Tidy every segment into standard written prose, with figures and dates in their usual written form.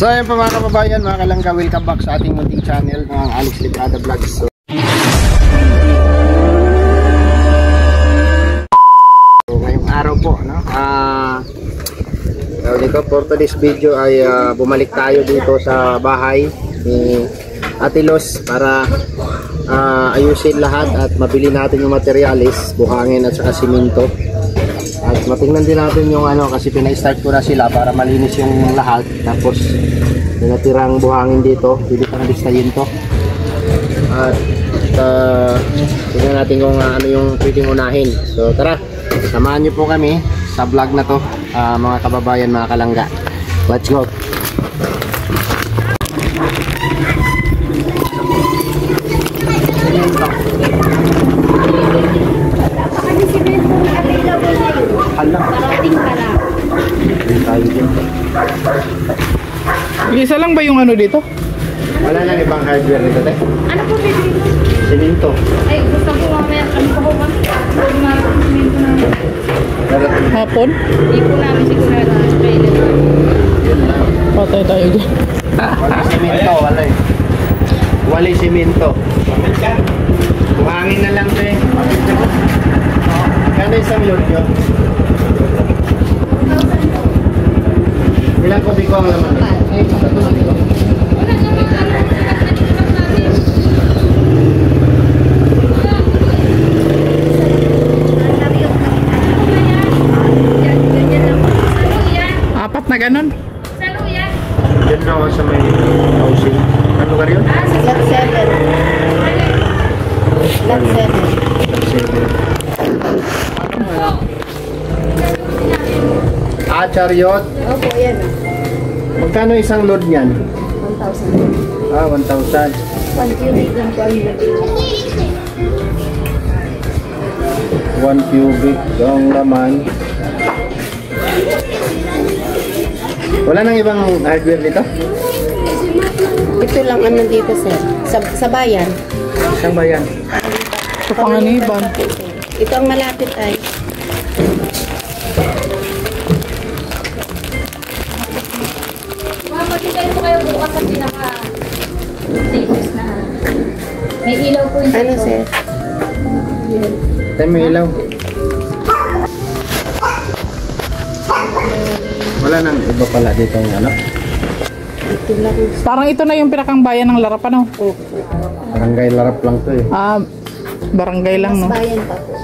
So ayun po mga kababayan, mga kalangga, welcome back sa ating munting channel ng Alex Librada Vlogs. So ngayong araw po, no? For today's video ay bumalik tayo dito sa bahay ni Ate Los para ayusin lahat at mabili natin yung materialis, buhangin at saka simento. At matingnan din natin yung ano, kasi pina-start ko na sila para malinis yung lahat. Tapos natirang buhangin dito, pwede pang listayin to. At tingnan natin kung ano yung pwedeng unahin. So tara, samahan nyo po kami sa vlog na to, mga kababayan, mga kalangga. Let's go! Isa lang ba yung ano dito? Wala nang ibang hardware nito, te? Ano po bibili mo? Simento. Ay, gusto ko mamaya. Ano po ba? Simento namin. Hapon? Hindi po namin sigurado. Patay tayo dyan. Wala simento, wala eh. Wala simento. Buhangin na lang, te. Kano isang load yun? Ilang kopi ko ang laman? Apat na ganun? Saan po yan? Diyan na ako sa may housing. Ano lugar yun? Lot 7. Lot 7. Chariot? Opo, yan. Magkano isang load niyan? 1,000. 1,000. 1 cubic lang po ang lagay. 1 cubic ang laman. Wala nang ibang hardware dito? Ito lang ano dito, sir. Sa bayan. Isang bayan. Sa Panganiban. Ito ang malapit ay. Magkitayo po kayo bukas sa pinaka-safest na. May ilaw po yung Ano, sir? Tayo may ilaw. Wala nang iba pala dito ang ano? Ito lang. Parang ito na yung pinakang bayan ng Larap, ano? Barangay Larap lang to eh. Barangay lang, no? Bayan pa po.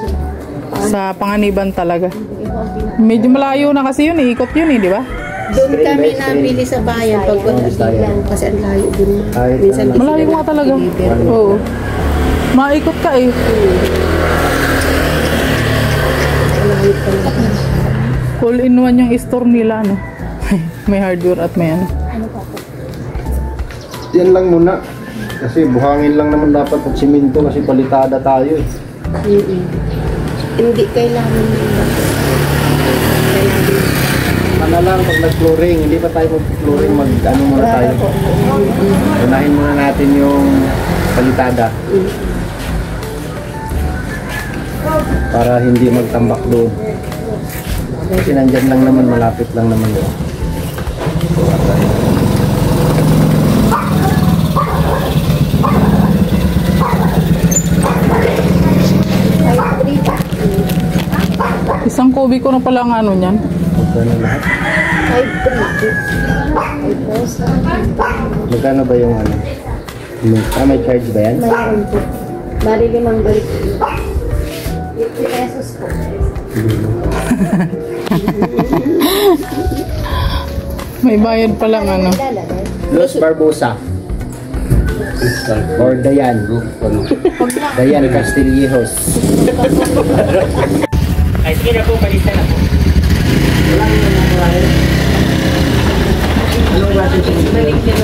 Sa Panganiban talaga. Medyo malayo na kasi yun, ikot yun eh, di ba? Doon kami nabili sa bayan pag wala lang kasi ang layo din. Minsan Malayo nga talaga. Oo. Maikot ka eh. All in one yung store nila, no? May hardware at may ano. Yan lang muna. Kasi buhangin lang naman dapat at simento kasi palitada tayo eh. Hindi kailangan Ano lang pag nag-flooring, hindi pa tayo mag-flooring, mag-ano muna tayo. Unahin muna natin yung palitada. Para hindi magtambak doon. Kasi nandyan lang naman, malapit lang naman yun. Isang kubiko na pala ang ano niyan. Magkano lahat? 5,300. Magkano ba yung ano? May charge ba yan? Mayroon po. Bali 5 balik. 50 pesos po. May bayad palang ano. Los Barbosa. Or Dayan. Dayan Castillejos. Ay, sige na po, palista na po. Anong natin simento?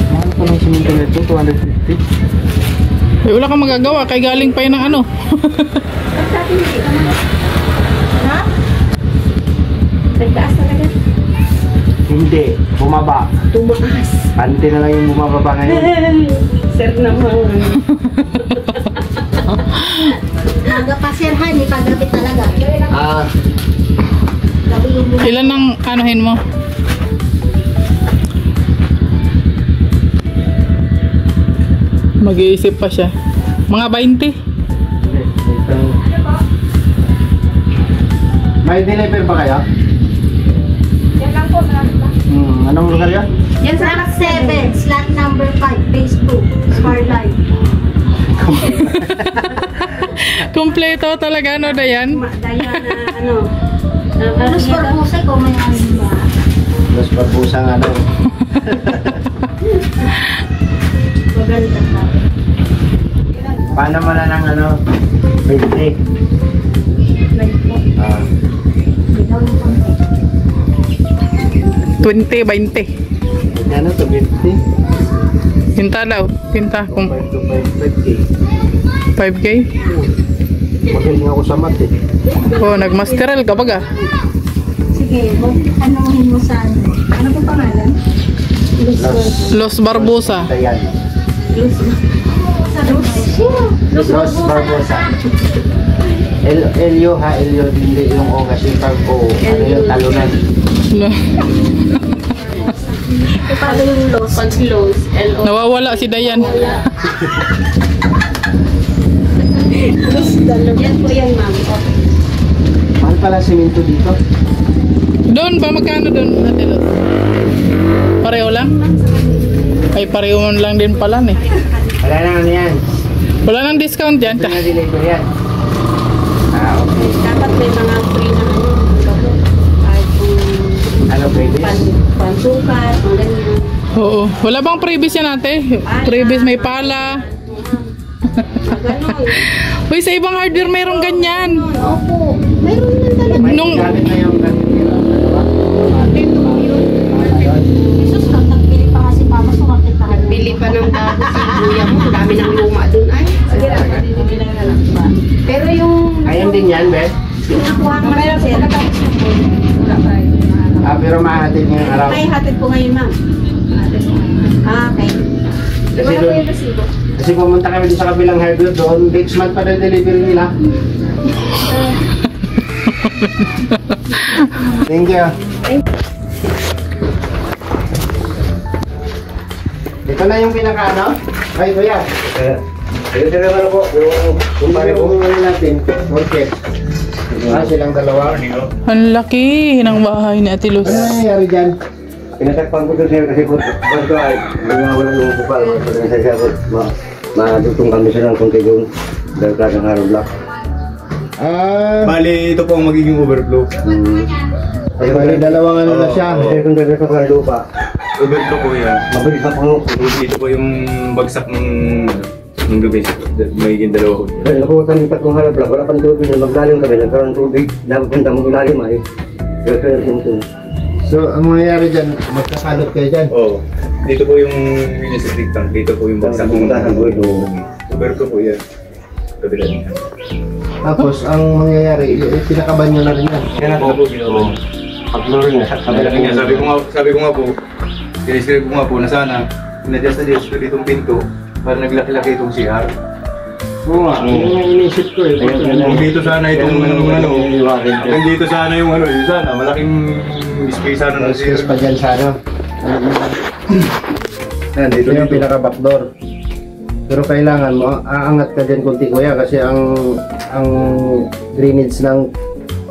Mahal pa ng simento nito, 250. Eh, wala kang magagawa, kay galing pa yun ng ano. Ha? Nagtaas talaga? Hindi, bumaba. Tumaas. Ante na lang yung bumababa ngayon. Sir naman. Naga pa sir, ha? May paggabi talaga. Ah, Gabi yung Ilan ang anuhin mo? Mag-iisip pa siya. Mga 20. May deliver ba kayo? Yan lang po, marami lang. Anong lugar yan? Yan sa slot 7, slot number 5, phase 2, Starlight. Kompleto talaga, no, Dayan? Daya na, ano, Los Corbusa ko may ano ba? Los Corbusa nga daw. Maganda ka. Paano mo na ng ano? 20. Ah. 20, 20. Ano to 20? Pinta daw. Pinta. Kung 5K. 5K? Magaling ako sa math eh. Oh, nagmasteral ka baga. Sige, anuhin mo sa ano. Ano po pangalan? Los Barbosa. Ayan. Los Barbosa. Elyo ha, Elyo hindi yung O kasi pag O, ano yung talunan. Paano yung Los? Pag Los, L-O. Nawawala si Dayan. Los, yan po yan, ma'am. Mahal pala simento dito. Doon ba? Magkano doon? Ate Los? Pareho lang? Ay, pareho lang din pala eh. Wala na ano yan. Wala nang discount dyan. Ito na deliver yan. Ah, okay. Dapat may mga free na ano. Kahit kung Ano previous? pansukat, mga ganyan. Oo. Wala bang previous yan ate? Previous may pala. Mga ganon. Uy, sa ibang hardware mayroong ganyan. Opo. Mayroon yan talaga. May Nung- gamit na yung ganito. Jesus, nagpili pa nga si Mama, sumakit na. Nagpili pa ng dabo si Kuya mo. Ang dami ng luma dun. Ay, sige lang. Pero yung... Ayun din yan, Beth. Pinakuha ko na siya. Pero mahatid niyo yung araw. May hatid po ngayon, ma'am. Ah, okay. Kasi doon, kasi pumunta kami doon sa kabilang hardware doon, next month pa na delivery nila. Thank you. Ito na yung pinaka-ano? Ay, kuya. Ito na naman po. Yung kumpare po natin. Okay. Silang dalawa. Ang laki ng bahay ni Ate Luz. Ano nangyayari dyan? Pinatakpan ko doon siya kasi po, bago ay wala yung bukal, kasi siya po, madutong kami siya ng konti doon, dahil kasi ng harap block. Bali, ito po ang magiging overflow. Ay, bali dalawang ano na siya. Kasi kung dahil sa parang lupa, Overflow po yan. mabilis na po. Dito po yung bagsak ng gabi. Magiging dalawa po. Dahil nakuha yung tatlong harap block, wala pang tubig na maglalim kami, nagkaroon ng tubig, dapat punta mo ilalim ay. Pero kaya yung So, ang mangyayari dyan, magkakalot kayo dyan. Oo. Dito po yung electric tank. Dito po yung bagsak ng overflow po yan. Kabila niya. Tapos, ang mangyayari, pinakaban nyo na rin yan. kaya na po, pag-luring na, Sabi ko nga po, siniscribe ko nga po na sana in-adjust ko ditong pinto para naglaki-laki itong CR. Oo nga, yun yung inisip ko eh. Kung dito sana itong hanggang dito sana yung sana malaking space sana ng Excuse CR. pa dyan sa ano. Yan, Ito yung pinaka-backdoor. Pero kailangan mo, aangat ka dyan kunti kuya kasi ang drainage ng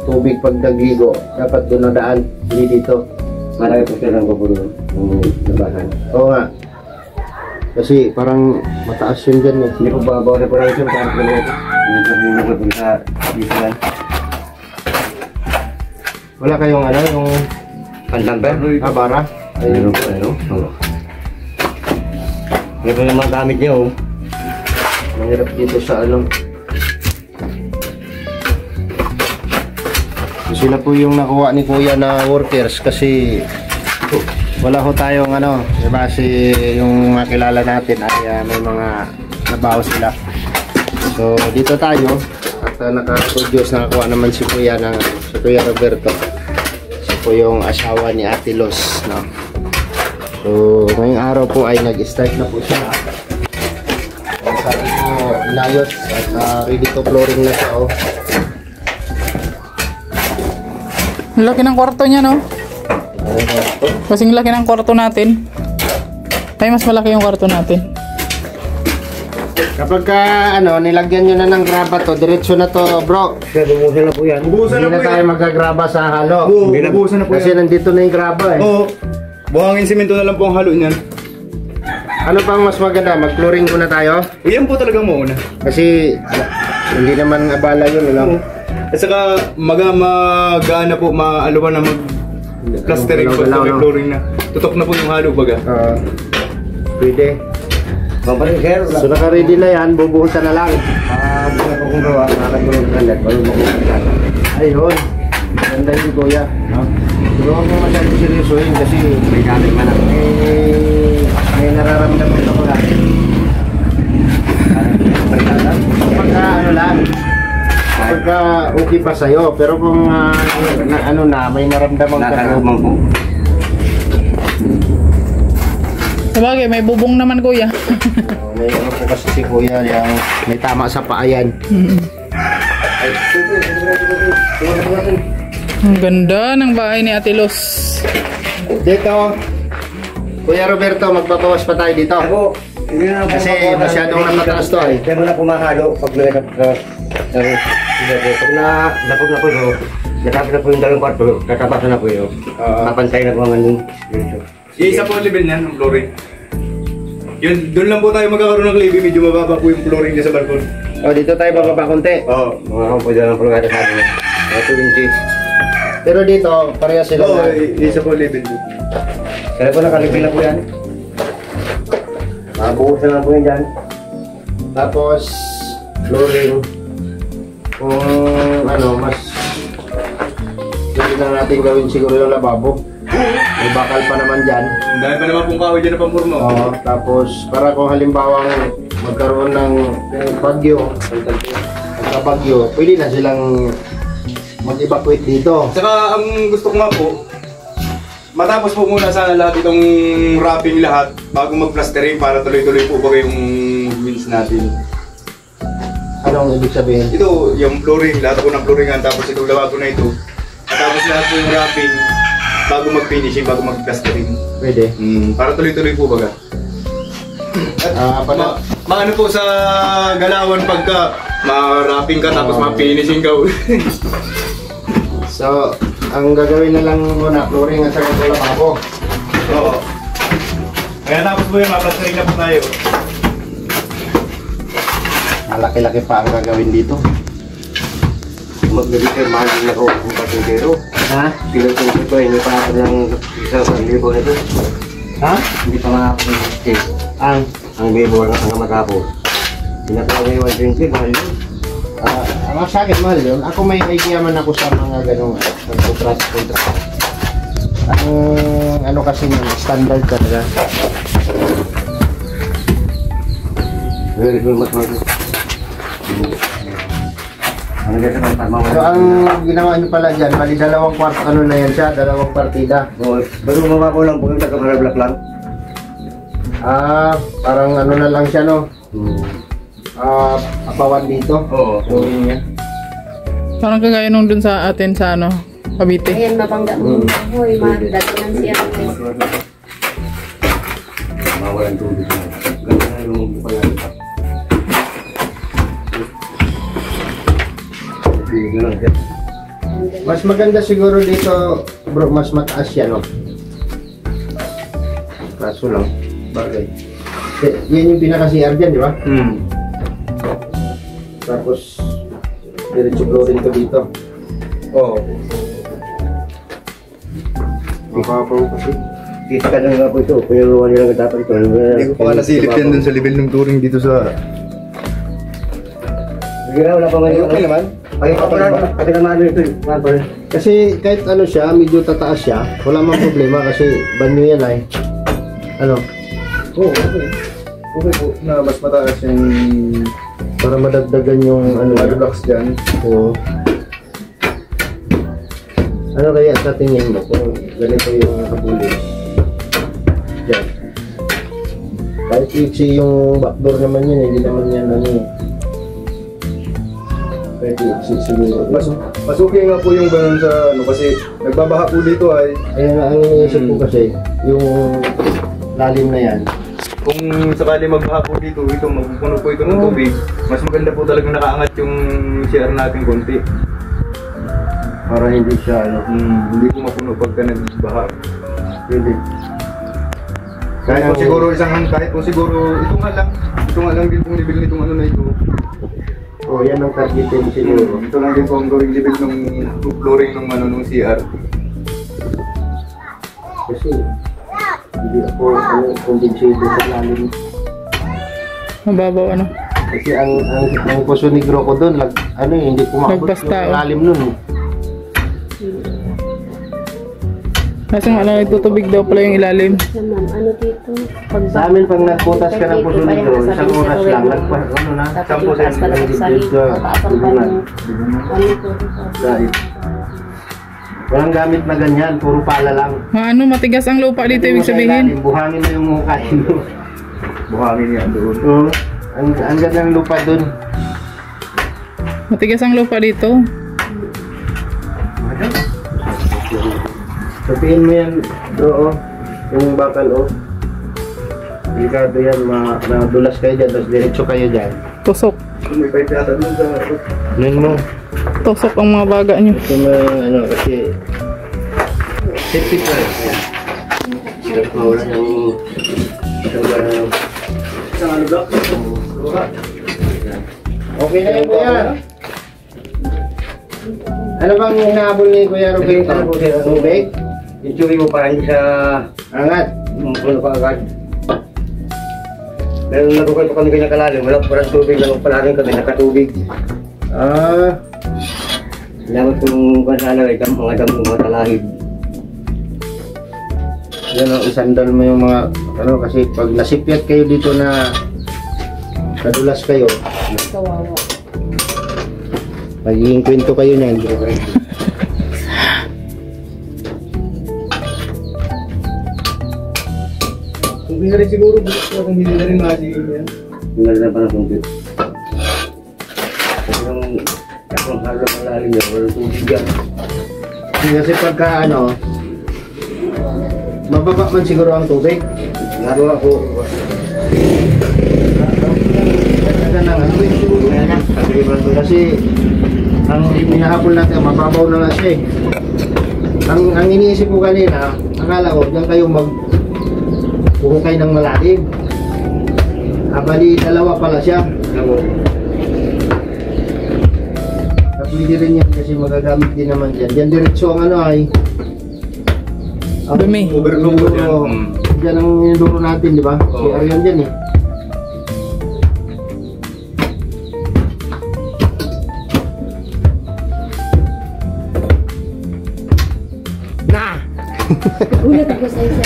tubig pag nagligo, dapat doon nadaan, hindi dito. marami po siya ng kapulo ng labasan. Oo nga. Kasi parang mataas yun dyan eh. Hindi po babaw na po lang siya, parang kilo. Hindi po binukot po sa dito lang. Wala kayong ano, yung Pantamper? bara? Ayun po, ano? Oo. Ito yung mga gamit niya, oh. Mahirap dito sa ano. So, sila po yung nakuha ni kuya na workers kasi wala ho tayong ano, base yung mga kilala natin ay may mga nabaho sila. So dito tayo at naka-produce, nakakuha naman si kuya ng si Kuya Roberto. Siya po yung asawa ni Ate Luz, no? So ngayong araw po ay nag-start na po siya. Sabi ko, inayos at ready to flooring na siya, oh. Ang laki ng kwarto niya, no? Kasing laki ng kwarto natin. Ay, mas malaki yung kwarto natin. Kapag ka, nilagyan nyo na ng graba to, diretso na to, bro. Sir, bumusan na po yan. Bubuhusan Hindi na na po tayo yan. magagraba sa halo. Oo, bubuhusan na po Kasi yan. nandito na yung graba eh. Oo. Buhangin simento na lang po ang halo niyan. Ano pang mas maganda? Mag-flooring muna tayo? Yan po talagang mauna. Kasi hindi naman abala yun, ano? At saka magana po, maaluwa na mag-plastering pag Galaw-galaw, may no? flooring na. Tutok na po yung halo baga. Pwede. Pamparin, sir. So naka-ready na yan, bubuhusan na lang. Bukan po kung gawa, nakatulong ka lang. Baru makukulit. Ayun. Ganda yun, kuya. Pero huwag mo masyadong seryosohin kasi May gamit man ako. may nararamdaman ako lang. Pagka lang, pagka okay pa sa'yo, pero kung may naramdaman ka Nakaramang po. Sabagay, may bubong naman, kuya. May po kasi si kuya yung may tama sa paayan. Ang ganda ng bahay ni Ate Los. Dito, Kuya Roberto, magpapawas pa tayo dito. Ako, hindi na po Kasi makuha- masyadong napataas to eh. Hindi mo na pumahalo pag napag na po ito. Natapos na po yung dalawang kwarto, tatapasan na po yun. Kapantay na po ang ano. Isa po ang level niyan, ang flooring. Yun, doon lang po tayo magkakaroon ng levy, medyo mababa po yung flooring niya sa balkon. O, dito tayo bababa konti. Oo. Mga kampo dyan ang pulgata sa atin. Mga 2 inches. Pero dito, parehas sila Oo, na. isa po ang level doon. Kaya po nakalipin na po yan. Mabuhusan na po yan dyan. Tapos, flooring. Kung mas pwede na natin gawin siguro yung lababo. May bakal pa naman dyan. Dahil pa naman pong kahoy dyan na pampurma. Oo, tapos para kung halimbawa magkaroon ng bagyo, pagka-bagyo, pwede na silang mag-evacuate dito. Saka ang gusto ko nga po, matapos po muna sana lahat itong wrapping lahat bago mag-plastering para tuloy-tuloy po ba yung wheels natin. Anong ibig sabihin? Ito, yung flooring, lahat po ng flooringan, tapos itong lababo na ito. Tapos lahat po yung wrapping bago mag-finishing, bago mag-plastering. Pwede. Para tuloy-tuloy po baga. Maano po sa galawan pagka ma-wrapping ka tapos ma-finishing ka. So, ang gagawin na lang muna, flooring at saka ito lababo. Oo. Kaya tapos po yung ma-plastering na po tayo. Malaki-laki pa ang gagawin dito. Mag-repair, mahal na po ang patintero. Ha? Pilang ko hindi pa ako ng isa sa libo na ito. Ha? Hindi pa makakapag-check. Ang Ang libo ang matapos. Sinatawag yung 120, mahal yun. ang sa akin mahal yun. Ako may idea man ako sa mga ganong contract. Ang kasi yun, standard talaga. Very good, mas mahal. Ano kaya sa tama mo? So ang ginawa nyo pala dyan, bali dalawang na yan siya, dalawang partida. Baru mababaw lang po yung taga-black lang. Parang na lang siya, no? Apawan dito. Oo. Flooring niya. Parang kagaya nung dun sa atin sa Cavite. Ayan, mabangga mo. Hoy, madatunan siya. Mawalan tubig. Ganda na yung paglalita. Mas maganda siguro dito, bro, mas mataas siya, no? Kaso lang, bagay. Yan yung pinaka-CR dyan, di ba? Tapos, diretso flooring ko dito. Oo. Makapaw kasi. Kita ka na nga po ito. Pinaruan nila nga dapat ito. Hindi ko pa nasilip yan dun sa level ng touring dito sa... Sige na, wala pa man yun. Okay naman. Ay, pati naman ito. Kasi kahit siya, medyo tataas siya, wala mang problema kasi banyo yan ay. Ano? Oo, okay. Okay po, na mas mataas yung Para madagdagan yung relax dyan. Oo. Ano kaya sa tingin mo kung ganito yung nakapulis? Diyan. Kahit iksi yung backdoor naman yun, hindi naman yan Siguro. Mas okay nga po yung ganun sa ano kasi nagbabaha po dito ay Ayan ang iniisip ko kasi, yung lalim na yan. kung sakali magbaha po dito, ito magpupuno po ito ng tubig, mas maganda po talagang nakaangat yung CR natin konti. Para hindi siya, ano. Hindi po mapuno pagka nagbaha. Hindi. Kahit po siguro ito nga lang din pong level nitong ano na ito. Oh, yan ang targetin siguro. Ito lang din po ang gawing level ng flooring ng ano ng CR. Kasi, hindi ako kumbinsido sa lalim. Mababaw ano. Kasi ang Poso Negro ko doon, hindi pumabot Nagbasta, yung lalim nun. Kasi nga lang nagtutubig daw pala yung ilalim. Naman, ano dito? Sa amin, pag nagputas ka ng Poso Negro, isang oras lang, sampu sa dibungan. Dahil walang gamit na ganyan, puro pala lang. Ano, matigas ang lupa dito ibig sabihin. Buhangin mo yung mukha mo. Buhangin yan doon. Oo. Ang ganda ng lupa doon. Matigas ang lupa dito. Sabihin mo yan, bro, yung bakal, delikado yan, madulas kayo dyan, tapos diretso kayo dyan. Tusok. May pipe yata doon sa... Nun mo, Tusok ang mga baga nyo. ito kasi, safety first. Hirap mawala ng Isang ano block? okay na yun, kuya. Ano bang hinahabol ni Kuya Rubén? Tubig? Yung tubig mo para hindi siya Angat. puno ka agad. Pero nagkukwento kami kanya kalalim, wala pa parang tubig, nagpalarin kami, nakatubig. Dapat kung kasala ay mga damo, mga talahib. Yan o, isandal mo yung mga, kasi pag nasipyat kayo dito na kadulas kayo, Kawawa. magiging kwento kayo niyan. Kung hindi na rin siguro, kung hindi na rin masigil yan. Yung nalala pa na tubig. Kasi yung kakong halo ng lalim niya, walang tubig yan. Kasi pagka mababa man siguro ang tubig. Laro ako. Kasi ang hinahabol natin, mababaw na nga siya eh. Ang iniisip ko kanina, akala ko diyan kayo maghuhukay ng malalim. Bali, dalawa pala siya. At hindi rin yan kasi magagamit din naman dyan. Diyan diretso ang ay Dumi. Overflow po dyan. Diyan ang iniduro natin, di ba? Si Arian dyan eh. Ulat ako sa isa.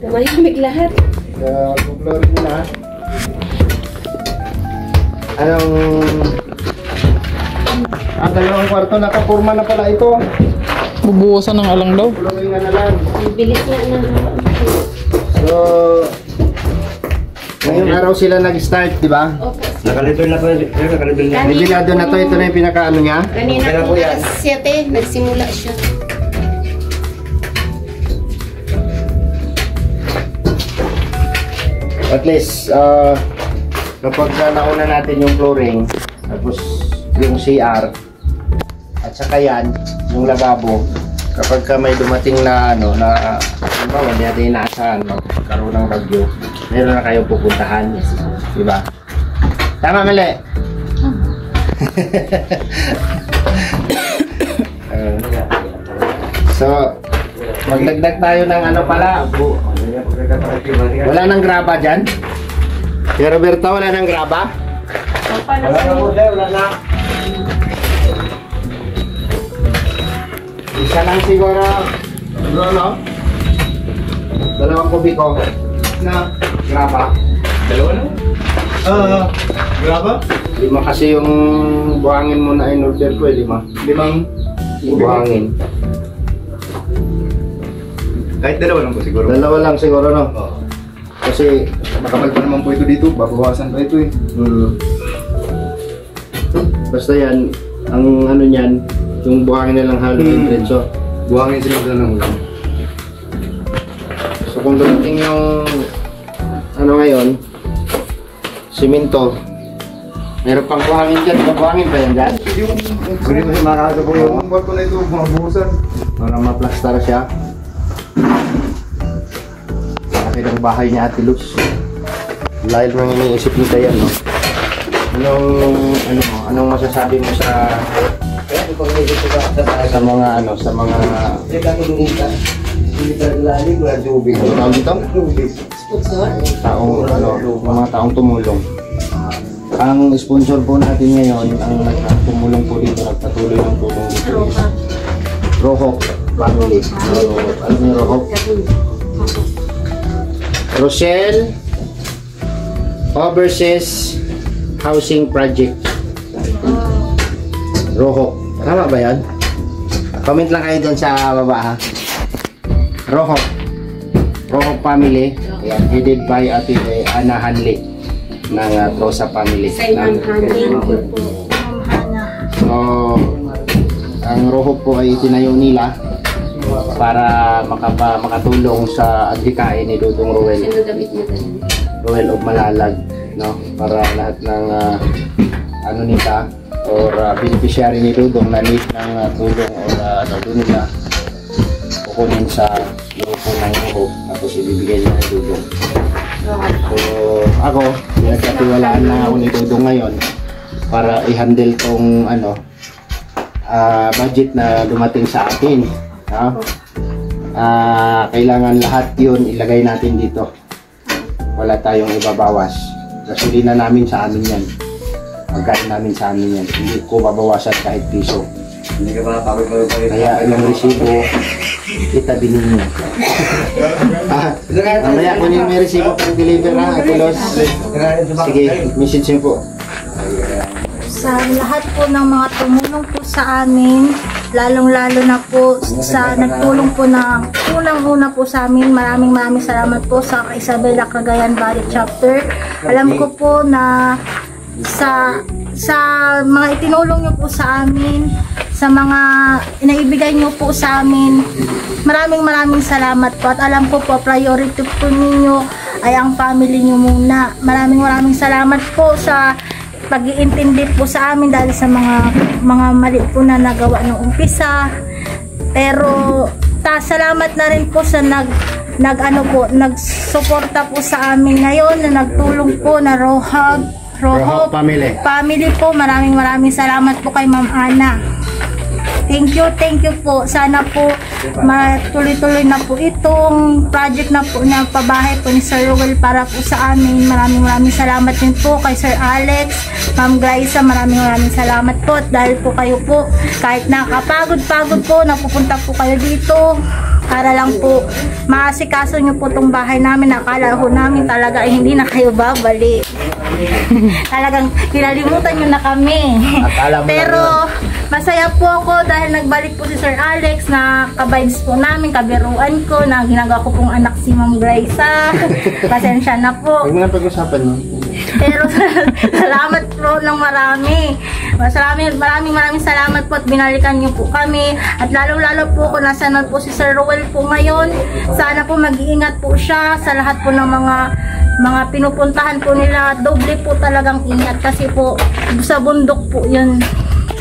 Tumalimig lahat. Mag-flooring na. Dalawang kwarto nakapurma na pala ito. Bubuwasan ng alang daw. Flooring na lang. Ang bilis na na. So, ngayong araw sila nag-start, di ba? Opo. Nakalibel na po yun, nakalibel na. Nibilado na to, ito na yung pinakaano niya. Kanina Kailan po po yan? alas 7, nagsimula siya. At least, kapag nauna natin yung flooring, tapos yung CR, at saka yan, yung lababo, kapag ka may dumating na halimbawa, hindi natin inaasahan, magkaroon ng bagyo, meron na kayong pupuntahan. Di ba? Tama, mali? So, magdagdag tayo ng pala. Wala nang graba dyan? Kuya Roberto, wala nang graba? Wala na po sir, wala na. Isa lang siguro, bro, no? Dalawang kubiko na graba. Dalawa na? Graba? 5 kasi yung buhangin mo na in-order ko 5. 5 Buhangin. Kahit dalawa lang po siguro. Dalawa lang siguro, no? Oo. Kasi, Makapal pa naman po ito dito, babawasan pa ito eh. Basta yan, ang ano niyan, yung buhangin na lang halo yung diretso. Buhangin sila ng ulam. So kung dumating yung ano ngayon, simento, meron pang buhangin dyan. Buhangin ba yan dyan? Hindi mo siya makakata po yung Yung bato na ito, mga buhusan. Para maplastar siya. Laki ng bahay ni Ate Luz. Dahil nang iniisip ni Dayan, no? Anong masasabi mo sa mga ano, sa mga tawag dito? Taong ano, mga taong tumulong. Ang sponsor po natin ngayon, ang tumulong po dito, nagpatuloy ng tulong dito is Rohok family. Alam niyo Rohok? Rochelle Overseas Housing Project. Rohok. Tama ba yan? Comment lang kayo dyan sa baba ha. Rohok. Rohok family. Ayan, headed by Ate Ana Hanli ng Trosa family. Thank you po. So, ang Rohok po ay itinayo nila para makatulong sa adhikain ni Dudong Ruel. Sino damit mo tayo? Ruel of Malalag, no? Para lahat ng ano nila or beneficiary ni Dudong na need ng tulong or ano doon nila kukunin sa grupo ng Rohok tapos ibibigay nila ni Dudong. So ako, pinagkatiwalaan na ako ni Dudong ngayon para i-handle tong ano budget na dumating sa atin, no? Kailangan lahat yun ilagay natin dito. Wala tayong ibabawas. Gasolina namin sa amin yan. Pagkain namin sa amin yan. Hindi ko babawasan kahit piso. Hindi ka ba pagod Kaya yung resibo, itabi ninyo. Mamaya kunin mo yung resibo pang deliver ha, Ate Los. Sige, message niyo po. Sa lahat po ng mga tumulong po sa amin, lalong-lalo na po sa nagtulong po na unang-una po sa amin, maraming salamat po sa Isabela Cagayan Valley Chapter. Alam ko po na sa mga itinulong nyo po sa amin, sa mga inaibigay nyo po sa amin, maraming salamat po. At alam ko po, priority po ninyo ay ang family nyo muna. Maraming salamat po sa pag-iintindi po sa amin dahil sa mga mali po na nagawa ng umpisa. Pero salamat na rin po sa nagsuporta po sa amin ngayon, na nagtulong po na Rohok family po. Maraming salamat po kay Ma'am Ana. Thank you po. Sana po matuloy-tuloy na po itong project na po na pabahay po ni Sir Ruel para po sa amin. Maraming salamat din po kay Sir Alex, Ma'am Glyza, maraming salamat po. Dahil po kayo po, kahit nakapagod po, napupunta po kayo dito para lang po maasikaso nyo po itong bahay namin. Nakala ho namin talaga hindi na kayo babalik. Talagang pinalimutan nyo na kami. Pero masaya po ako dahil nagbalik po si Sir Alex, na ka-vibes po namin, kabiruan ko, na ginagawa ko pong anak si Ma'am Glyza. Pasensya na po. Huwag mo na pag-usapan mo. Pero salamat po ng marami. Maraming salamat po at binalikan niyo po kami. At lalo po kung nasaan po si Sir Ruel po ngayon, sana po mag-iingat po siya sa lahat po ng mga pinupuntahan po nila. Doble po talagang ingat kasi po sa bundok po yun.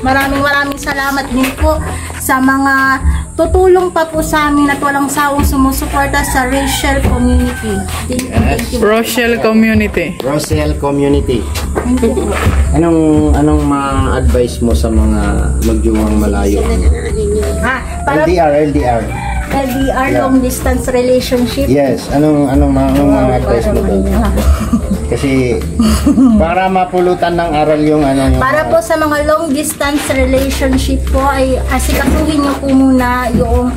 Maraming salamat din po sa mga tutulong pa po sa amin at walang sawang sumusuporta sa Rochelle Community. Thank you. Rochelle Community. Rochelle Community. Anong ma-advise mo sa mga magjuwang malayo? LDR. Long distance relationship. Yes, anong ma-advise mo doon? Kasi para mapulutan ng aral yung para po sa mga long distance relationship po ay asikasuhin niyo po muna yung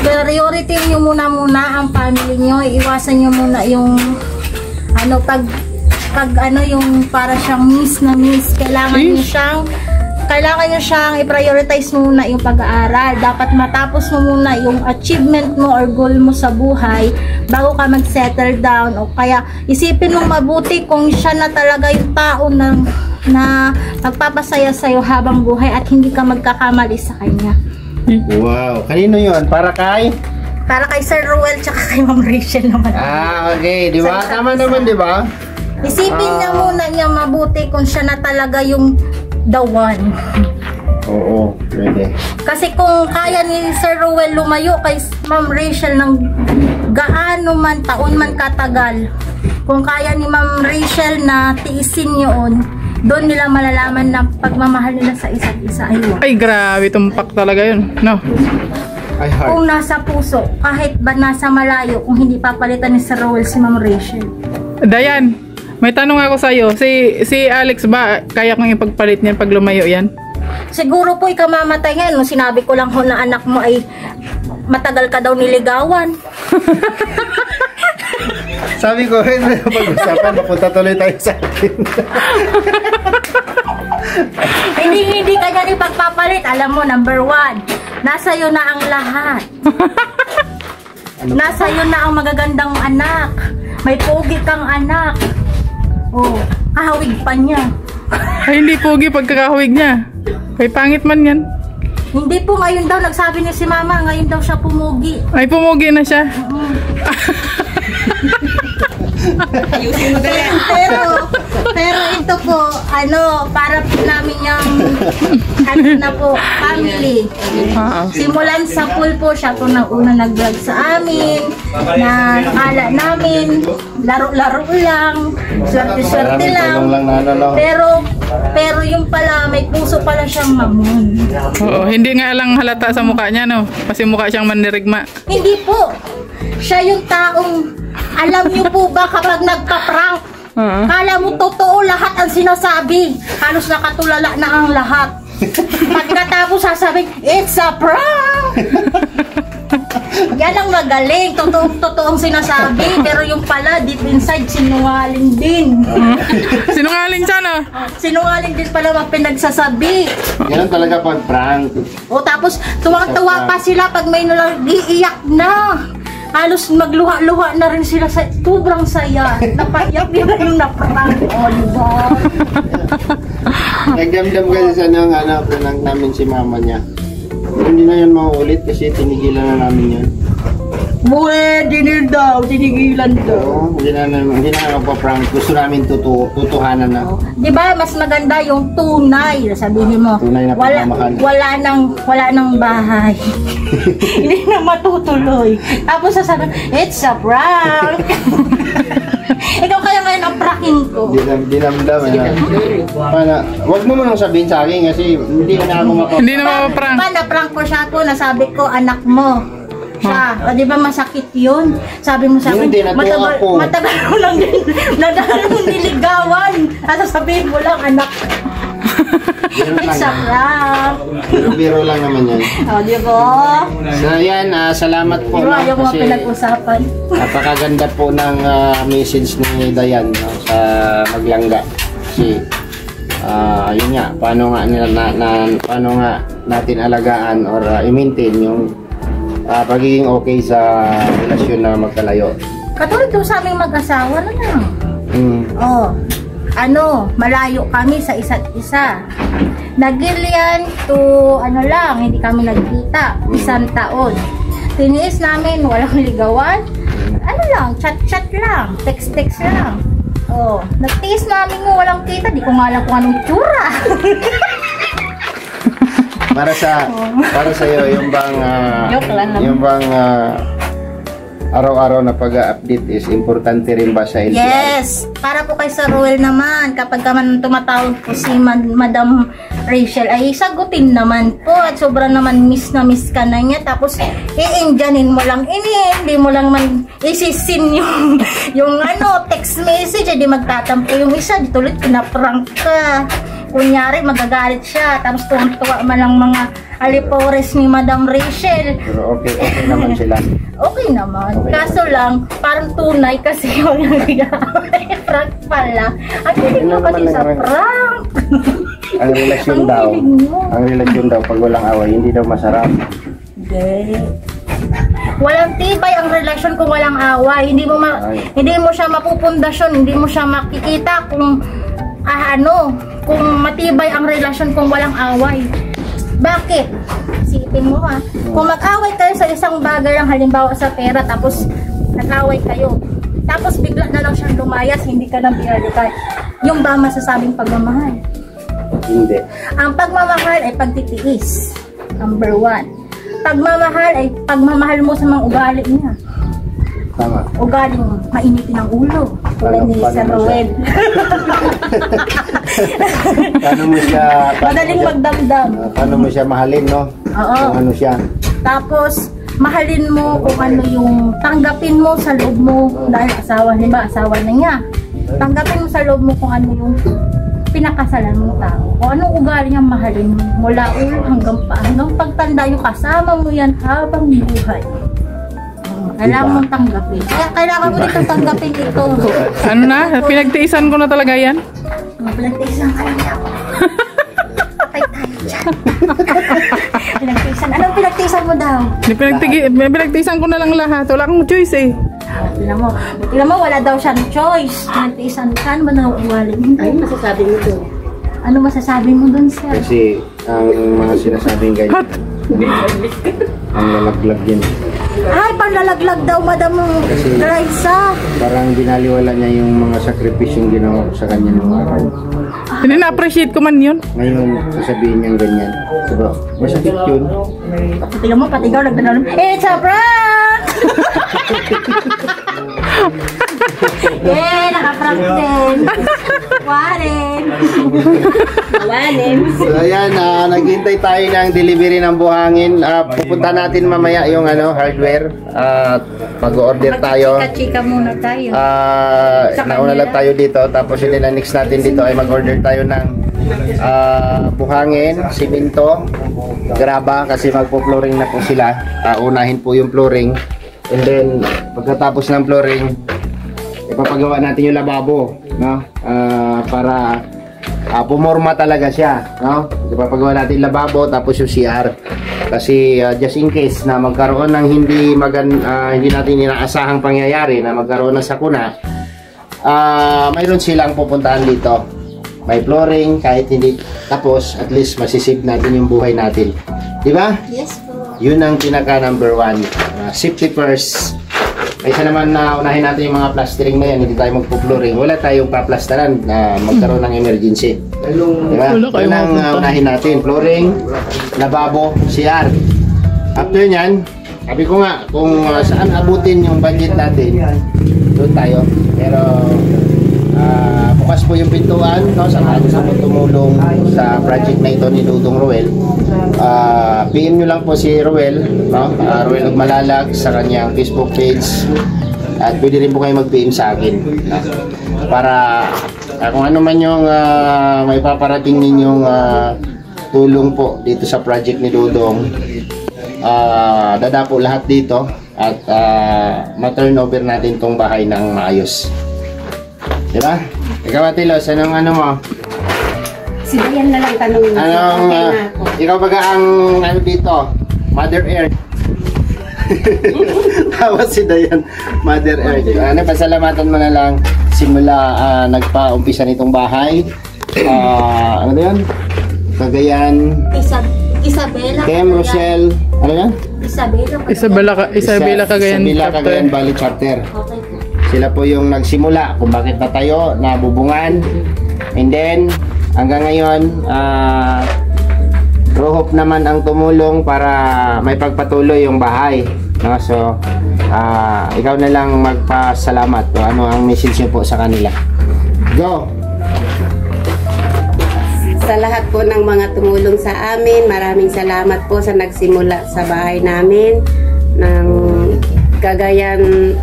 priority niyo muna ang family niyo. Iwasan niyo muna yung yung para siyang miss. Kailangan nyo siyang i-prioritize muna yung pag-aaral. Dapat matapos mo muna yung achievement mo or goal mo sa buhay bago ka mag-settle down. O kaya isipin mong mabuti kung siya na talaga yung tao na magpapasaya sa'yo habang buhay at hindi ka magkakamali sa kanya. Wow. Kanino yun? Para kay? Para kay Sir Ruel tsaka kay Ma'am Rachel naman. Okay. Di ba? Tama naman, di ba? Isipin niya muna niya mabuti kung siya na talaga yung the one. Oo. Pwede. Kasi kung kaya ni Sir Ruel lumayo kay Ma'am Rachel ng gaano man, taon man katagal, kung kaya ni Ma'am Rachel na tiisin yun, doon nila malalaman na pagmamahal nila sa isa't isa. Ay, grabe, tumpak talaga yun. No? Ay, heart. Kung nasa puso, kahit ba nasa malayo, kung hindi papalitan ni Sir Ruel si Ma'am Rachel. Dayan, may tanong ako sa'yo. Si Alex ba, kaya kong ipagpalit niyan pag lumayo yan? Siguro po ikamamatay nga, no? Sinabi ko lang ho na anak mo ay matagal ka daw niligawan. Sabi ko, pag-usapan, mapunta tuloy tayo sa akin. Hindi ka dyan ipagpapalit. Alam mo, number 1, nasa iyo na ang lahat. Nasa iyo na ang magagandang anak. May pogi kang anak. Oh, kahawig pa niya. Ay, hindi pogi pagkakahawig niya. Ay, pangit man yan. Hindi po, ngayon daw, nagsabi niya si mama, ngayon daw siya pumugi. Ay, pumugi na siya. pero ito po, para po namin yung family. Simulan sa pool po, siya po nang una nag-vlog sa amin, na nakala namin, laro-laro lang, swerte-swerte lang. Pero yung pala, may puso pala siyang mamon. Oo, hindi nga lang halata sa mukha niya, no? Kasi mukha siyang mandirigma. Hindi po. Siya yung taong, alam niyo po ba kapag nagpa-prank, kala mo totoo lahat ang sinasabi. Halos nakatulala na ang lahat. Pagkatapos sasabihin, it's a prank! Yan ang magaling. Totoong sinasabi. Pero yung pala, deep inside, sinungaling din. Sinungaling siya, no? Sinungaling din pala mga pinagsasabi. Yan talaga pag prank. O tapos, tuwang-tuwa pa sila pag may nag-iiyak na. Halos magluha-luha na rin sila sa sobrang saya. Napaiyak nila yung na-prank. O, diba? Nagdamdam kasi sa pinang namin si mama niya. Hindi na yan mauulit kasi tinigilan na namin yan. Tinigilan daw. Oo, hindi na magpa-prank. Gusto namin tutuhanan na. Di ba mas maganda yung tunay, sabihin mo. Tunay na pagmamahal. Wala nang bahay. Hindi na matutuloy. Tapos sasabihin, it's a prank. Ikaw kaya ngayon ang pranking ko. Dinamdam. Huwag mo nang sabihin sa akin kasi hindi na ako mapaprank. Hindi na mapaprank. Na-prank ko siya po, nasabi ko, anak mo. Siya, o di ba masakit yun? Sabi mo sa akin, matagal mo lang din, nadal mo niligawan. At sabihin mo lang, anak. It's a prank. Biro lang naman yan. O, di ba? So yan, salamat po. Pero ayaw mo pinag-usapan. Napakaganda po ng message ni Dayan sa Maglangga. Kasi, yun nga, paano nga natin alagaan or i-maintain yung pagiging okay sa relasyon na magkalayo. Katulad doon sa aming mag-asawa na lang. Malayo kami sa isa't isa. Nagilian to, hindi kami nagkita. 1 taon. Tiniis namin, walang ligawan. Chat-chat lang. Text-text lang. Nagtiis namin mo, walang kita. Di ko nga alam kung anong tsura. Para sa iyo yung bang araw-araw na pag-update is importante rin ba sa LDR? Yes, para po kay Sir Ruel naman, kapag man tumatawag po si Madam Rachel ay sagutin naman po at sobrang naman miss na miss ka na niya, tapos i-indyanin mo lang, hindi mo lang man isisin yung text message, di magtatampo yung isa, di tuloy pinaprank ka. Kunyari, magagalit siya, tapos tuwang-tuwa man lang mga alipores ni Madam Rachel. Pero okay naman sila. Okay naman. Okay. Kaso lang, parang tunay kasi yung prank pala. At hindi mo kasi sa prank. Ang relasyon daw, pag walang away, hindi daw masarap. Hindi. Walang tibay ang relasyon kung walang away. Hindi mo siya mapupundasyon, hindi mo siya makikita kung kung matibay ang relasyon kung walang away. Bakit? Isipin mo ha. Kung mag-away kayo sa isang bagay lang, halimbawa sa pera, tapos nag-away kayo. Tapos bigla na lang siyang lumayas, hindi ka nang binalikan. Yung ba masasabing pagmamahal? Hindi. Ang pagmamahal ay pagtitiis. Number 1. Pagmamahal ay pagmamahal mo sa mga ugali niya. Tama. Ugaling mainitin ang ulo. Tulad ni Sir Rowel. Paano mo siya... Madaling magdamdam. Paano mo siya mahalin, no? Oo. Kung ano siya. Tapos, mahalin mo kung ano yung tanggapin mo sa loob mo dahil asawa na niya. Tanggapin mo sa loob mo kung ano yung pinakasalan mong tao. Kung anong ugali niya mahalin mo. Mula ulo hanggang pagtanda yung kasama mo yan habang buhay. Kailangan mong tanggapin. Kaya kailangan mo dito tanggapin ito. Ano na? Pinagtiisan ko na talaga yan. Pinagtiisan ka lang ako. Patay tayo dyan. Pinagtiisan. Anong pinagtiisan mo daw? Pinagtiisan ko na lang lahat. Wala akong choice eh. Tignan mo, wala daw siyang choice. Pinagtiisan ka. Ano ba na uwali? Ano masasabi mo doon? Ano masasabi mo doon, sir? Kasi ang mga sinasabing ganyan, ang lalaglag yun. Ay, panlalaglag daw, Madam Raisa. Parang binaliwala niya yung mga sakripisyong ginawa ko sa kanya nung araw. Hindi na-appreciate ko man yun. Ngayon, sasabihin niyang ganyan. Diba? Masakit yun. Tignan mo, pati ikaw nagdanalim. It's a prank! Naka-prank din. Warin. So ayan, naghintay tayo ng delivery ng buhangin. Pupunta natin mamaya yung hardware. Mag-order tayo. Chika-chika muna tayo. Nauna lang tayo dito. Tapos yun na next natin dito ay mag-order tayo ng buhangin, simento, graba kasi magpo-flooring na po sila. Unahin po yung flooring. And then pagkatapos ng flooring, ipapagawa natin yung lababo, no? Para pumorma talaga siya, no? Ipapagawa natin yung lababo tapos yung CR. Kasi just in case na magkaroon ng hindi natin inaasahang pangyayari na magkaroon ng sakuna, mayroon silang pupuntahan dito. May flooring, kahit hindi tapos, at least masisave natin yung buhay natin. Di ba? Yes po. Yun ang pinaka number 1. Safety first. Kaysa naman na unahin natin yung mga plastering na yan, hindi tayo magpo-flooring. Wala tayong paplastaran na magkaroon ng emergency. Diba? Yun ang unahin natin. Flooring, lababo, CR. After nyan, sabi ko nga, kung saan abutin yung budget natin, doon tayo. Pero bukas po yung pintuan, no? Saka gusto mo tumulong sa project na ito ni Dudong Rowel. PM nyo lang po si Rowel, no? Rowel Magmalalag sa kanyang Facebook page. At pwede rin po kayo mag-PM sa akin, no? Para kung ano man yung may paparating ninyong tulong po dito sa project ni Dudong, dadapo lahat dito at ma-turnover natin tong bahay ng maayos. Diba? Ikaw, Atilos, anong mo? Si Dayan na lang tanongin. Ikaw baga ang dito? Mother Earth. Tawa si Dayan, Mother Earth. Pasalamatan mo na lang simula nagpa-umpisa nitong bahay. Ano yun? Cagayan. Isabela. Kem, Rochelle. Ano yan? Isabela Cagayan Valley Chapter. Okay po. Sila po yung nagsimula kung bakit natayo, nabubungan. And then, hanggang ngayon, Rohop naman ang tumulong para may pagpatuloy yung bahay. No? So, ikaw na lang magpasalamat. O ano ang message niyo po sa kanila? Go! Sa lahat po ng mga tumulong sa amin, maraming salamat po sa nagsimula sa bahay namin ng Cagayan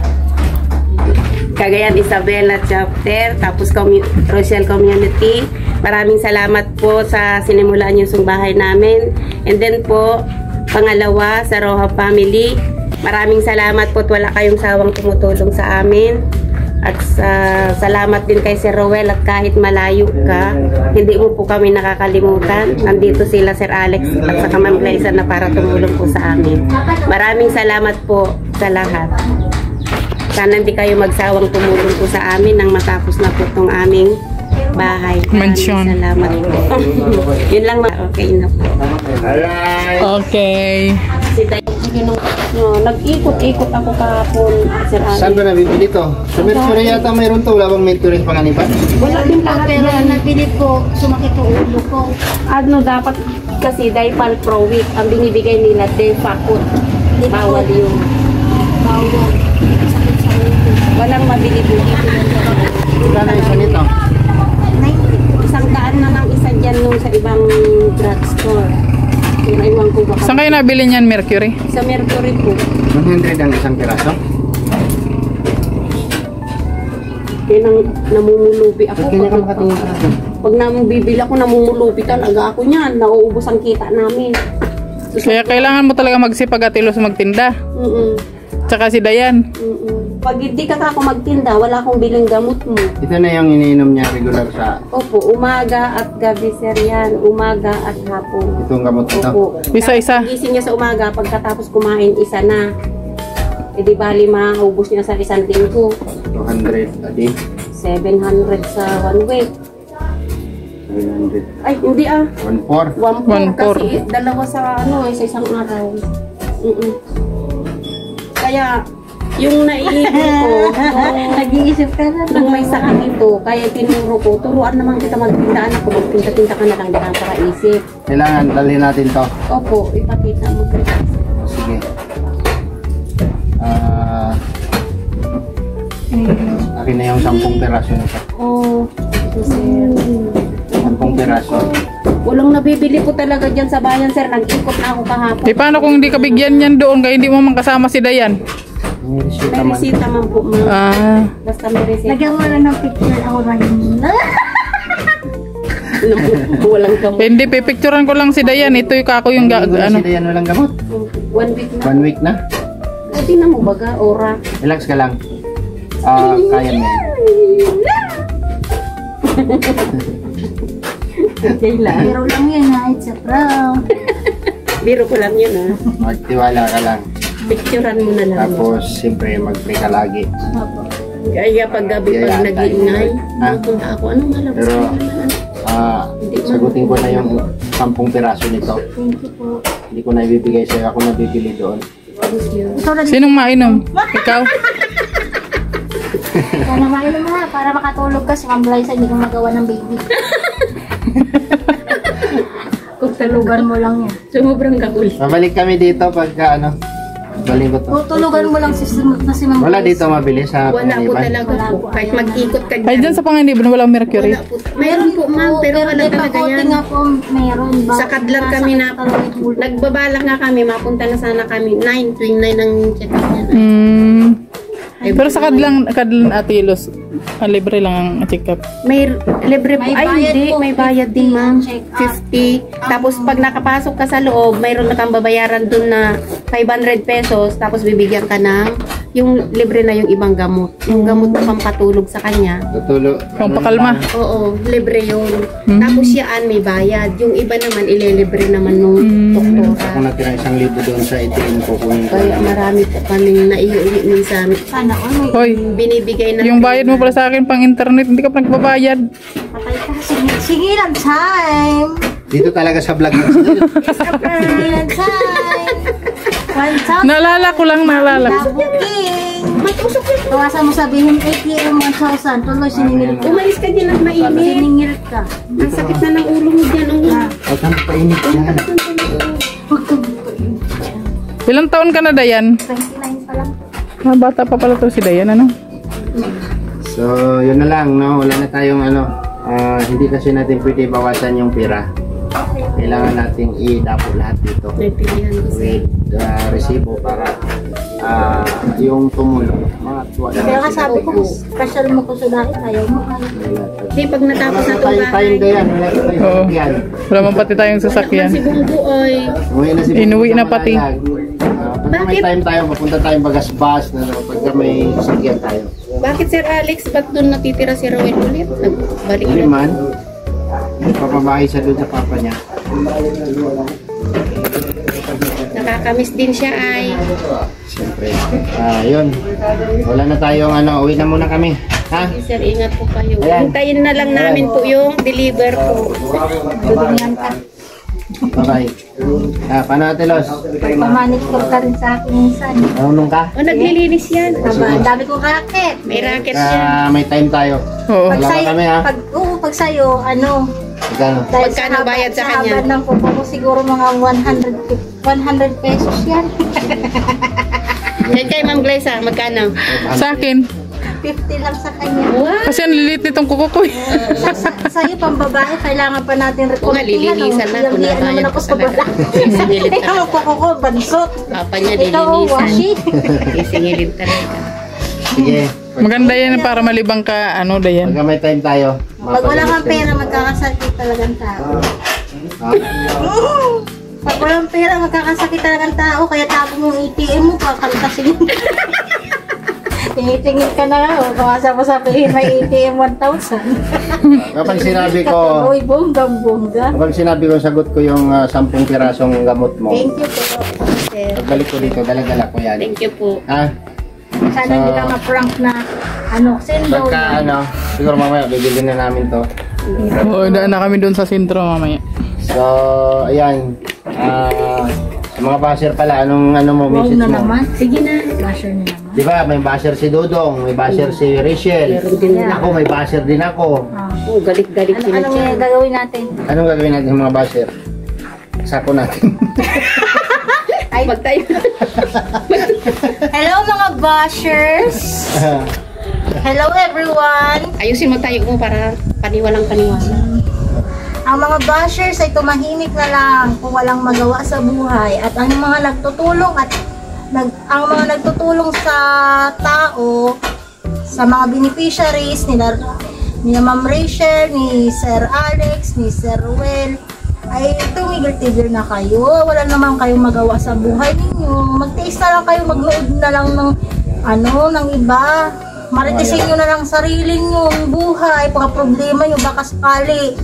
Isabela Chapter, tapos Rochelle Community. Maraming salamat po sa sinimulaan yung bahay namin. And then po, pangalawa, sa Roja Family. Maraming salamat po at wala kayong sawang tumutulong sa amin. At salamat din kay Sir Rowel at kahit malayo ka, hindi mo po kami nakakalimutan. Nandito sila Sir Alex at sa Ma'am Glaisa na para tumulong po sa amin. Maraming salamat po sa lahat. Sana hindi kayo magsawang tumulong po sa amin nang matapos na po itong aming bahay. Mansion. Salamat po. Yun lang, okay na po. Alright. Okay. Nag-ikot-ikot ako kahapon, Sir Ali. Saan ba nabibili to? Sa Mercury yata mayroon to. Wala bang Mercury panganiban? Wala din lahat Pero yan. nabili po, sumakit ang ulo ko. Ano dapat kasi Dipal Pro Week ang binibigay nila Defacot. Bawal yung Bawal. Sakit sa ulo. walang mabili po. Wala na isa nito. 100 na lang isa dyan nung sa ibang drugstore. Yung iwan ko baka. Saan kayo nabili niyan, Mercury? Sa Mercury po. 100 ang isang piraso. Yan ang namumulubi ako. Ba't ganyan ka makatingin ka? Pag bibili ako, namumulubi talaga ako niyan. Nauubos ang kita namin. Kaya kailangan mo talaga magsipag atilos magtinda. Tsaka si Dayan. Pag hindi ka ako magtinda, wala akong biling gamot mo. Ito na yung iniinom niya regular sa Opo, umaga at gabi sir yan. Umaga at hapon. itong gamot ito. Opo. Isa-isa. Gising niya sa umaga, pagkatapos kumain, isa na. E di bali maubos niya sa isang linggo. 200 a day. 700 sa 1 week. 300. Ay, hindi ah. 1/4. 1/4 kasi dalawa sa sa isang araw. Kaya, yung naiipin ko, Nag-iisip ka na. nung may sakit ito, kaya tinuro ko, turuan naman kita magtinda anak ko, magtinda-tinda ka na lang, di ka para isip. Kailangan dalhin natin to. Opo, ipakita mo. Sige. Akin na yung 10 peraso nito. Oh, sir. 10 peraso. Walang nabibili po talaga dyan sa bayan, sir. Nag-ikot na ako kahapon. Eh paano kung hindi ka bigyan yan doon kaya hindi mo man kasama si Dayan? May resita May man. resita man po, ma'am. Ah. Basta may resita. Lagyan mo na ng picture ako rin. Walang gamot. Hindi, pipicturean ko lang si Dayan. Ito yung kako yung ano. Sila yan walang gamot. 1 week na. 1 week na. Pwede na mo baga, ora. Relax ka lang. Kaya mo yan. Pero lang yun ha, it's a prank. Biro ko lang yun, ah. Magtiwala ka lang. Picturean mo na lang. Tapos, siyempre, mag-pray ka lagi. Kaya pag gabi, Yeah, pag nag-iingay, Ha? pupunta ako. Anong malabas Pero, mo naman? sagutin ko na yung 10 piraso nito. Thank you po. Hindi ko na ibibigay sa'yo. Ako na bibili doon. Ikaw na Sinong mainom? Ikaw? Sana mainom mo ha, para makatulog ka sa kamblay sa hindi kang magawa ng baby. Kung Tulugan mo lang yan. Sumubrang kakul. Mabalik kami dito pagka galing ko to. Tutulugan mo lang si Ma'am Wala Grace. dito mabili sa Wala po Panganiban. talaga po. Kahit mag-ikot ka Ay, dyan sa Panganiban walang Mercury. Wala po. Mayroon po, ma'am, pero wala di pa talaga konti yan. nga po meron. Sa kadlang kami na, nagbabalak nga kami, mapunta na sana kami, 9, tuwing 9 ang check-up niya. Pero sa kadlang Atilos, libre lang ang check-up. May libre po, May ay bayad hindi, po, may bayad din ma'am, 50 50. Tapos pag nakapasok ka sa loob, mayroon na kang babayaran dun na 500 pesos, tapos bibigyan ka ng, yung libre na yung ibang gamot. Yung gamot na pampatulog sa kanya. Tutulo. Pampakalma. Oo, libre yun. Tapos yaan may bayad. Yung iba naman, ililibre naman nung doktora. Ako natira 1,000 doon sa ATM ko. Kunin ko. Kaya marami po kaming naiuwi minsan. Sana all may Hoy, Binibigay na yung bayad mo pala sa akin pang internet, hindi ka pa nagbabayad. patay ka. Sige lang time. Dito talaga sa vlog. Sige lang time. 1,000 Naalala ko lang, naalala. na booking. Tawasan mo sabihin ATM 1,000. Tuloy siningirit ka. Umalis ka dyan at mainit. Siningirit ka. Ang sakit na ng ulo mo dyan. Huwag kang painit yan. Ilang taon ka na, Dayan? 29 pa lang. Bata pa pala to si Dayan, ano? So, yun na lang, no? Wala na tayong hindi kasi natin pwede bawasan yung pera. Kailangan nating i-dapo lahat dito Naipilihan ko siya. with resibo para yung tumulong. Mga tuwa na. Kaya sabi ko, special mo ko sudahin. Ayaw mo. Di pag natapos na itong Tayong bahay. dayan, wala tayong Oo. sasakyan. Wala man pati tayong sasakyan. Si Bunggo oy. Uwi na si Inuwi na Bunggo sa pati. Malalag. Pagka may Bakit? time tayo, mapunta tayong Bagasbas, pagka may sasakyan tayo. Bakit Sir Alex, ba't doon natitira si Rowel ulit? Nagbalik Hindi na. man, papabahay siya doon sa papa niya. Nakakamiss din siya ay. Siyempre. Yun. Wala na tayong uwi na muna kami. Ha? Sige, sir, ingat po kayo. Ayan. Hintayin na lang namin po yung deliver po. Dudungan ka. Bye-bye. Paano Ate Los? Pamanicure ka rin sa akin minsan. Marunong ka? O, naglilinis yan. Ang dami kong racket. May racket yan. May time tayo. Oo. Pag Wala sa'yo, kami, ha? pag sa'yo, ano, Magkano? dahil Magkano bayad sa kanya? haba ng kuko ko, siguro mga 100 pesos yan. Yan kay Ma'am Glyza, magkano? Sa akin. 50 lang sa kanya. Kasi ang lilit nitong kuko ko. Sa'yo, pambabae, kailangan pa natin Oo nga, lilinisan na. Kung nabayad ako ko sa talaga. bala. Singilid Ikaw, talaga. kuko ko, bansot. Papa niya Ikaw, lilinisan. washi. Isingilid talaga. Sige. Maganda yan para malibang ka, ano, Dayan. Pagka may time tayo. Pag wala kang pera, magkakasakit talagang tao. Pag walang pera, magkakasakit talagang tao. Kaya tapo mong ATM mo, kakaltasin. Tingin ka na nga, kumasa mo sabihin may ATM 1,000. Kapag sinabi ko, Uy, bonggang-bongga. kapag sinabi ko, sagot ko yung 10 pirasong gamot mo. Thank you po, sir. Pagbalik ko dito, dala-dala ko yan. Thank you po. Ha? Sana hindi ka ma-prank na, sendo. Pagka siguro mamaya, bibili na namin to. Oo, daan na kami doon sa sentro mamaya. So, ayan. Sa mga basher pala, anong mo, Wow message na mo? naman. Sige na. Basher na naman. Di ba, may basher si Dudong, may basher si Rachel. Meron din Ako, may basher din ako. Oh, galit-galit sila Anong dyan. gagawin natin? Anong gagawin natin mga basher? Sako natin. Ay, Magtayo. hello mga bashers! Hello everyone! Ayusin mo tayo mo para paniwalang-paniwala. Ang mga bashers ay tumahimik na lang kung walang magawa sa buhay. At ang mga nagtutulong ang mga nagtutulong sa tao, sa mga beneficiaries ni Ma'am Rachel, ni Sir Alex, ni Sir Ruel, ay tumigil-tigil na kayo. Wala naman kayong magawa sa buhay ninyo. Magtiis na lang kayo, magnood na lang ng iba. Maritisin nyo na lang sarili nyo, ang buhay, mga problema nyo, baka sakali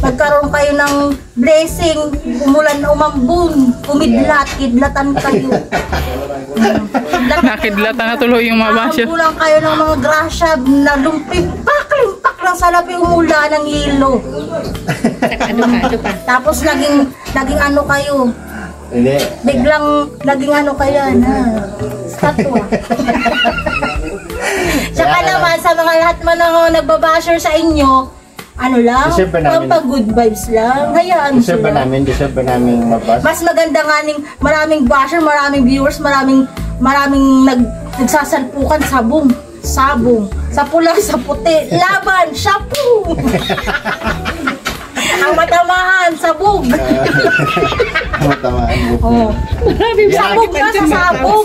magkaroon kayo ng blessing, umulan na umambun, kumidlat, kidlatan kayo. Nakidlatan na tuloy yung mga basher. Kulang kayo ng mga grasya na lumpipak lang sa labi umula ng yelo. Ano pa? Tapos naging ano kayo, Hindi. biglang naging ano kayo na statwa. Tsaka naman sa mga lahat man ng nagbabasher sa inyo, ano lang, Deserve ba namin? good vibes lang. Hayaan Deserve ba sila. deserve ba namin mabas? Mas maganda nga maraming basher, maraming viewers, maraming nagsasalpukan, sabong, sa pula, sa puti, laban, shampoo. Ang matamahan, sabog. Matamaan mo. Oh. Sabog na sa sabog.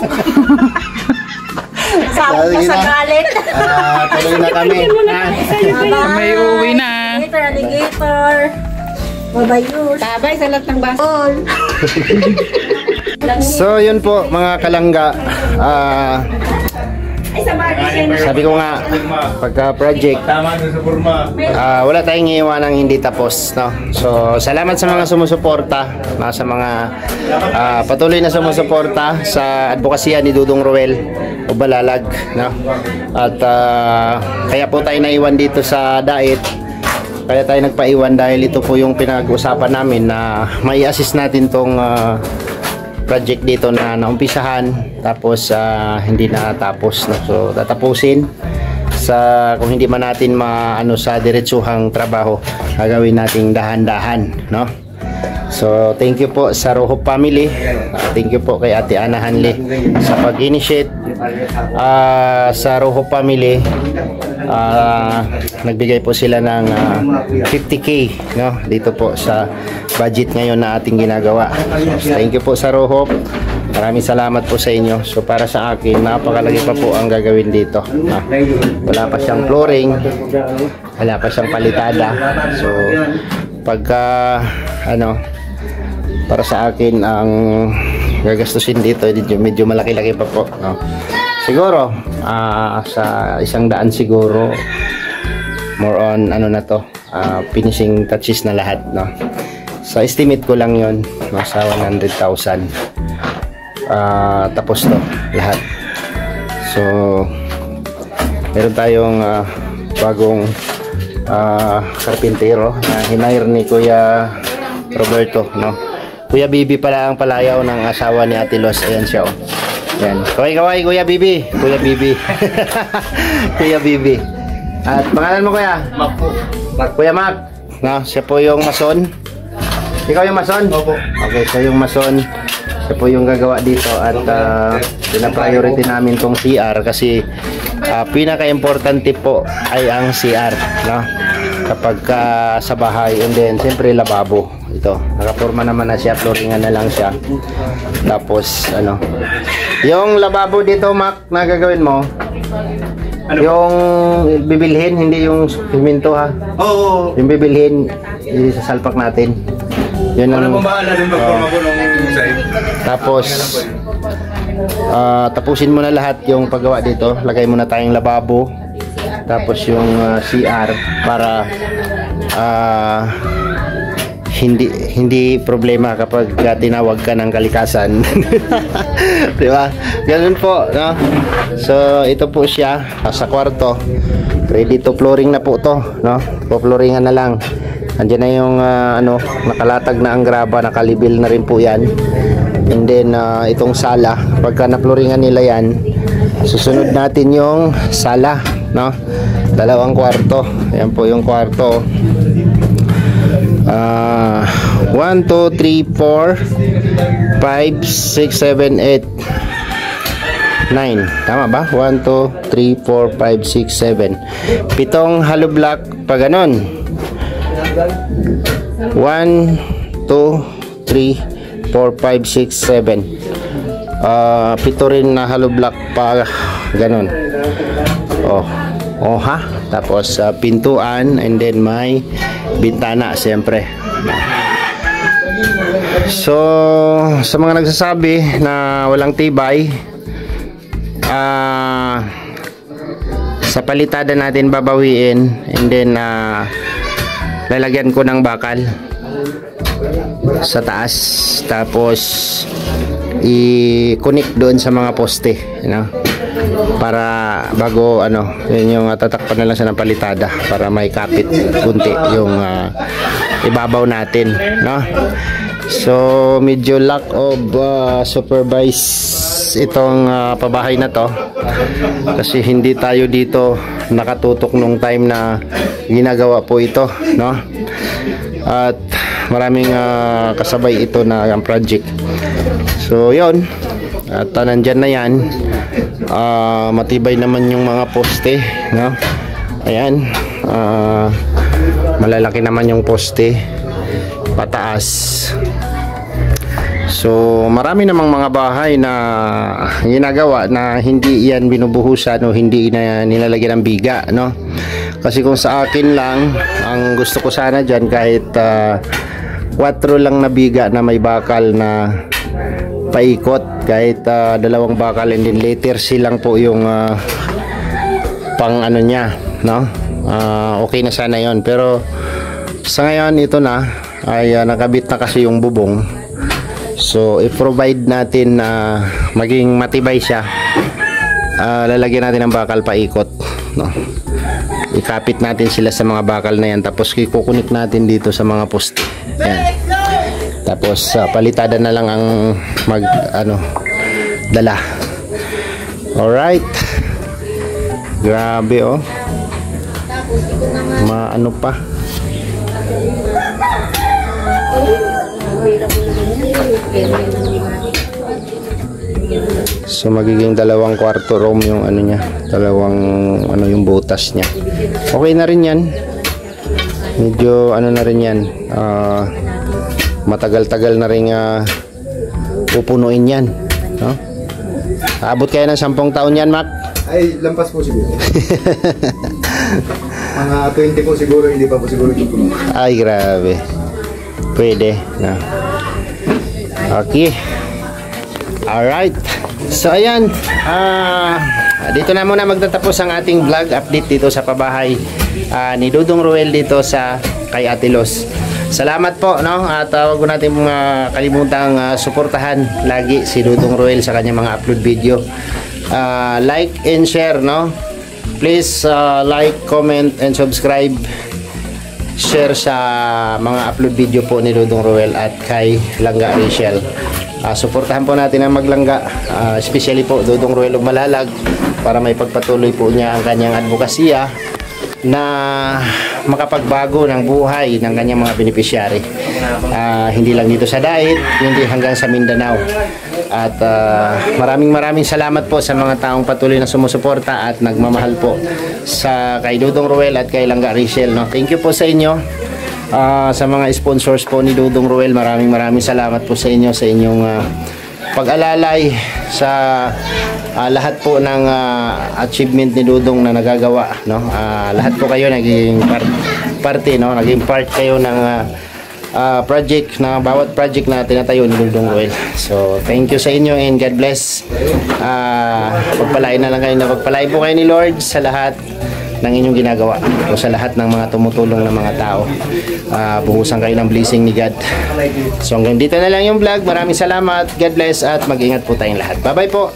Sabog na sa galit. Tuloy na kami. May uuwi na. Alligator. Babayus. Tabay sa lahat ng baso. All. So, yun po mga kalangga. Sabi ko nga, pagka project, Tama doon sa forma. wala tayong iiwanang hindi tapos, no? So, salamat sa mga sumusuporta, sa mga patuloy na sumusuporta sa advokasya ni Dudong Roel o Balalag, no? At kaya po tayo naiwan dito sa Dait. Kaya tayo nagpaiwan dahil ito po yung pinag-usapan namin na mai-assist natin tong project dito na naumpisahan tapos hindi na tapos, no? So tatapusin kung hindi man natin maano sa diretsuhang trabaho, gagawin nating dahan-dahan, no? So thank you po sa Rojo family, thank you po kay Ate Ana Hanli sa pag-initiate sa Rojo family. Nagbigay po sila ng 50k, no, dito po sa budget ngayon na ating ginagawa. Thank you po sa Rojo. Maraming salamat po sa inyo. So para sa akin, napakalaki pa po ang gagawin dito, no? Wala pa siyang flooring, wala pa siyang palitada. So pagka para sa akin ang gagastusin dito medyo malaki-laki pa po, no? Siguro sa 100 siguro, more on na to, finishing touches na lahat, no? Sa estimate ko lang yon, nasa 100,000 tapos to lahat. So meron tayong bagong karpintero na hinire ni Kuya Roberto, no? Kuya Bibi pala ang palayaw ng asawa ni Ate Los. Ayan siya, oh. Yan. Kaway, Kuya Bibi. Kuya Bibi. Kuya Bibi. At pangalan mo, Kuya? Mac po. Kuya Mac. No, siya po yung mason. Ikaw yung mason? Opo. Okay, siya yung mason. Siya po yung gagawa dito. At pina-priority namin tong CR kasi pinaka-importante po ay ang CR, no? Kapag sa bahay. And then, siyempre, lababo. Ito, nakaporma naman na siya, flooringan na lang siya. Tapos, ano, yung lababo dito, Mac, na gagawin mo, ano yung bibilhin, hindi yung siminto, ha? Oo. Yung bibilhin, isasalpak natin. Yun ang bahala din magporma ko nung side. tapos, tapusin mo na lahat yung paggawa dito. Lagay mo na tayong lababo. Tapos yung CR para hindi problema kapag tinawag ka ng kalikasan. Di ba? Ganun po, no? So, ito po siya sa kwarto. Ready to flooring na po to, no? Po-flooringan na lang. Andiyan na yung nakalatag na ang graba, nakalibil na rin po 'yan. And then itong sala, pagka na-flooringan nila 'yan, susunod natin yung sala, no? 2 kwarto. Ayan po yung kwarto. 1, 2, 3, 4 5, 6, 7, 8 9. Tama ba? 1, 2, 3, 4, 5, 6, 7. 7 hollow block pa ganon. 1, 2, 3, 4, 5, 6, 7. 7 rin na hollow block pa ganon. Oh ha. Tapos pintuan, and then may bintana siyempre. So sa mga nagsasabi na walang tibay, sa palitada natin babawiin, and then lalagyan ko ng bakal sa taas, tapos i-connect doon sa mga poste, para bago yun yung tatakpan na lang siya ng palitada para may kapit kunti yung ibabaw natin, no? So medyo lack of supervise itong pabahay na to kasi hindi tayo dito nakatutok nung time na ginagawa po ito, no? At maraming kasabay ito na ang project. So yun, at nandyan na yan. Matibay naman yung mga poste, no? Ayan, malalaki naman yung poste pataas. So marami namang mga bahay na ginagawa na hindi yan binubuhusan o hindi na nilalagyan ng biga, no? Kasi kung sa akin lang, ang gusto ko sana dyan kahit 4 lang na biga na may bakal na paikot, kahit 2 bakal, and then later silang po yung pang niya, no? Okay na sana yon, pero sa ngayon ito na ay nakabit na kasi yung bubong. So i-provide natin na maging matibay siya, lalagyan natin ng bakal paikot, no? Ikapit natin sila sa mga bakal na yan, tapos ikukunik natin dito sa mga poste. Yan. Tapos palitada na lang ang dala. Alright. Grabe, oh. Maano pa. So magiging 2 kwarto room yung niya, 2 yung butas niya. Okay na rin yan. Medyo na rin yan. Matagal-tagal na rin pupunuin yan, no? Abot kaya ng 10 taon yan, Mac? Ay, lampas po siguro. Mga 20 po siguro, hindi pa po siguro ito. Ay, grabe. Pwede, no? Okay. Alright. So ayan, dito na muna magtatapos ang ating vlog update dito sa pabahay ni Dudong Ruel dito sa kay Ate Los. Salamat po, no? At wag ko natin kalimutang suportahan lagi si Dudong Ruel sa kanyang mga upload video. Like and share, no? Please like, comment, and subscribe. Share sa mga upload video po ni Dudong Roel at kay Langga Rachel. Suportahan po natin ang Maglangga, especially po Dudong Roel Malalag, para may pagpatuloy po niya ang kanyang advokasya na makapagbago ng buhay ng kanyang mga beneficiary. Hindi lang dito sa Dait, hindi hanggang sa Mindanao. At maraming salamat po sa mga taong patuloy na sumusuporta at nagmamahal po sa kay Dudong Roel at kay Langga Rachel, no? Thank you po sa inyo. Sa mga sponsors po ni Dudong Roel, maraming salamat po sa inyo, sa inyong pag-alalay sa lahat po ng achievement ni Dudong na nagagawa, no? Lahat po kayo naging parte, no? Naging part kayo ng project, na bawat project na tinatayo ni Dudong Roel. So thank you sa inyo and God bless. Pagpalain na lang kayo, na pagpalain po kayo ni Lord sa lahat ng inyong ginagawa, o sa lahat ng mga tumutulong na mga tao. Buhusan kayo ng blessing ni God. So hanggang dito na lang yung vlog. Maraming salamat, God bless, at mag-ingat po tayong lahat. Bye bye po.